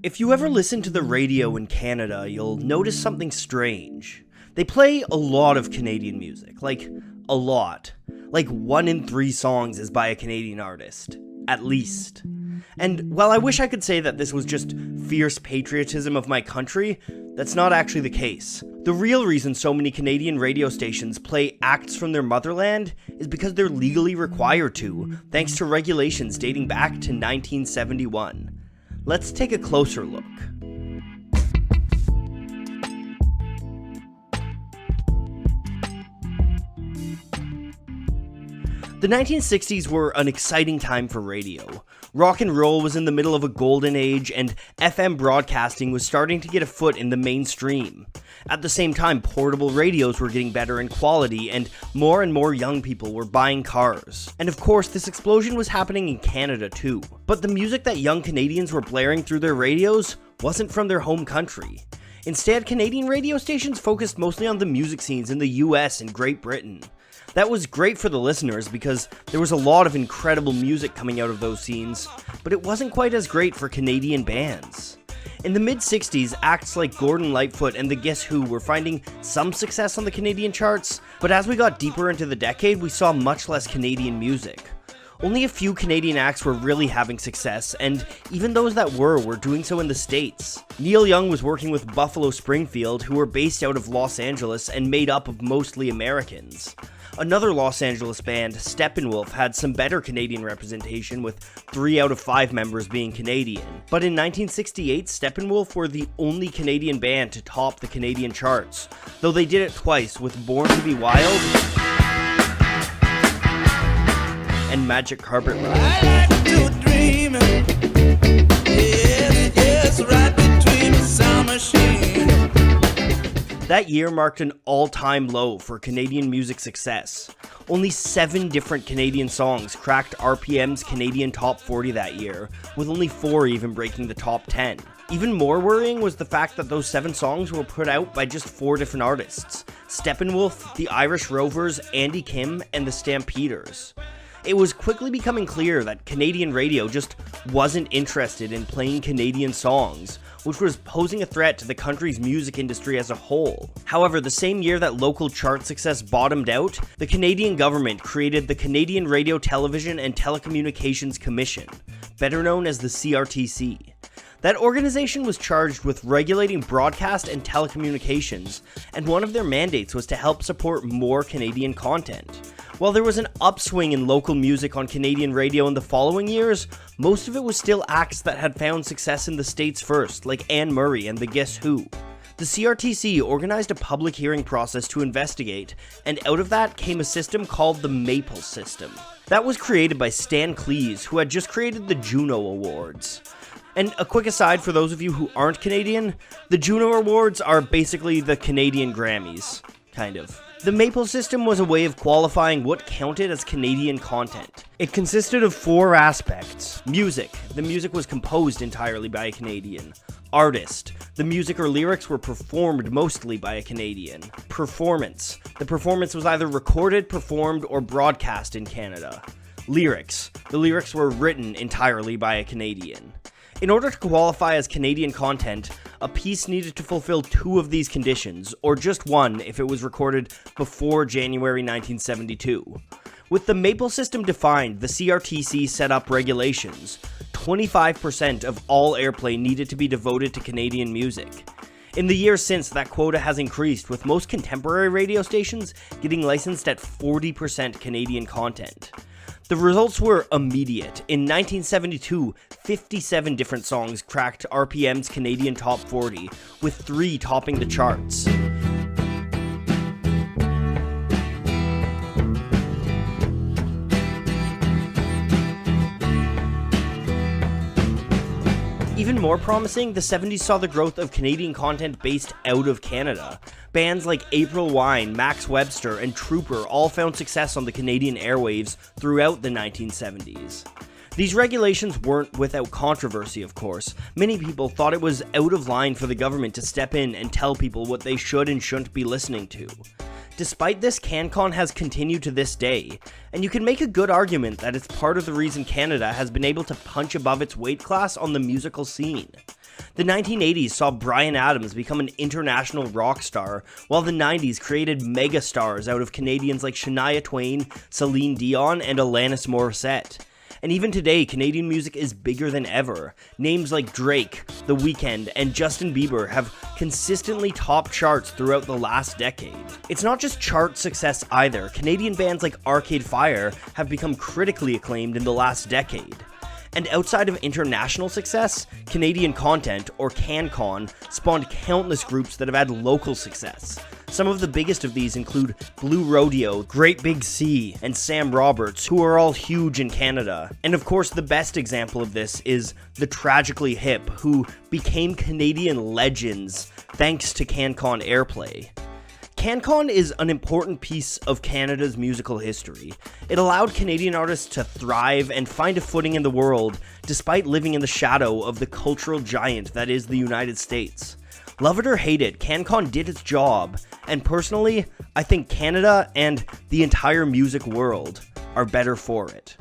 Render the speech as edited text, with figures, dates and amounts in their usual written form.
If you ever listen to the radio in Canada, you'll notice something strange. They play a lot of Canadian music, like a lot. Like 1 in 3 songs is by a Canadian artist, at least. And while I wish I could say that this was just fierce patriotism of my country, that's not actually the case. The real reason so many Canadian radio stations play acts from their motherland is because they're legally required to, thanks to regulations dating back to 1971. Let's take a closer look. The 1960s were an exciting time for radio. Rock and roll was in the middle of a golden age, and FM broadcasting was starting to get a foot in the mainstream. At the same time, portable radios were getting better in quality, and more young people were buying cars. And of course, this explosion was happening in Canada too. But the music that young Canadians were blaring through their radios wasn't from their home country. Instead, Canadian radio stations focused mostly on the music scenes in the US and Great Britain. That was great for the listeners because there was a lot of incredible music coming out of those scenes, but it wasn't quite as great for Canadian bands. In the mid-60s, acts like Gordon Lightfoot and the Guess Who were finding some success on the Canadian charts, but as we got deeper into the decade, we saw much less Canadian music. Only a few Canadian acts were really having success, and even those that were doing so in the States. Neil Young was working with Buffalo Springfield, who were based out of Los Angeles and made up of mostly Americans. Another Los Angeles band, Steppenwolf, had some better Canadian representation, with 3 out of 5 members being Canadian. But in 1968, Steppenwolf were the only Canadian band to top the Canadian charts, though they did it twice with Born to Be Wild and Magic Carpet Ride. I like to dream, yes, right between the sound machine. That year marked an all-time low for Canadian music success. Only 7 different Canadian songs cracked RPM's Canadian Top 40 that year, with only 4 even breaking the top 10. Even more worrying was the fact that those 7 songs were put out by just 4 different artists: Steppenwolf, the Irish Rovers, Andy Kim, and the Stampeders. It was quickly becoming clear that Canadian radio just wasn't interested in playing Canadian songs, which was posing a threat to the country's music industry as a whole. However, the same year that local chart success bottomed out, the Canadian government created the Canadian Radio, Television and Telecommunications Commission, better known as the CRTC. That organization was charged with regulating broadcast and telecommunications, and one of their mandates was to help support more Canadian content. While there was an upswing in local music on Canadian radio in the following years, most of it was still acts that had found success in the States first, like Anne Murray and the Guess Who. The CRTC organized a public hearing process to investigate, and out of that came a system called the Maple System. That was created by Stan Cleese, who had just created the Juno Awards. And a quick aside for those of you who aren't Canadian, the Juno Awards are basically the Canadian Grammys, kind of. The Maple System was a way of qualifying what counted as Canadian content. It consisted of 4 aspects. Music. The music was composed entirely by a Canadian. Artist. The music or lyrics were performed mostly by a Canadian. Performance. The performance was either recorded, performed, or broadcast in Canada. Lyrics. The lyrics were written entirely by a Canadian. In order to qualify as Canadian content, a piece needed to fulfill 2 of these conditions, or just 1 if it was recorded before January 1972. With the Maple System defined, the CRTC set up regulations. 25% of all airplay needed to be devoted to Canadian music. In the years since, that quota has increased, with most contemporary radio stations getting licensed at 40% Canadian content. The results were immediate. In 1972, 57 different songs cracked RPM's Canadian Top 40, with 3 topping the charts. Even more promising, the 70s saw the growth of Canadian content based out of Canada. Bands like April Wine, Max Webster, and Trooper all found success on the Canadian airwaves throughout the 1970s. These regulations weren't without controversy, of course. Many people thought it was out of line for the government to step in and tell people what they should and shouldn't be listening to. Despite this, CanCon has continued to this day, and you can make a good argument that it's part of the reason Canada has been able to punch above its weight class on the musical scene. The The 1980s saw Bryan Adams become an international rock star, while the 90s created megastars out of Canadians like Shania Twain, Celine Dion, and Alanis Morissette. And even today, Canadian music is bigger than ever. Names like Drake, The Weeknd, and Justin Bieber have consistently topped charts throughout the last decade. It's not just chart success either. Canadian bands like Arcade Fire have become critically acclaimed in the last decade. And outside of international success, Canadian Content, or CanCon, spawned countless groups that have had local success. Some of the biggest of these include Blue Rodeo, Great Big Sea, and Sam Roberts, who are all huge in Canada. And of course, the best example of this is the Tragically Hip, who became Canadian legends thanks to CanCon airplay. CanCon is an important piece of Canada's musical history. It allowed Canadian artists to thrive and find a footing in the world, despite living in the shadow of the cultural giant that is the United States. Love it or hate it, CanCon did its job, and personally, I think Canada and the entire music world are better for it.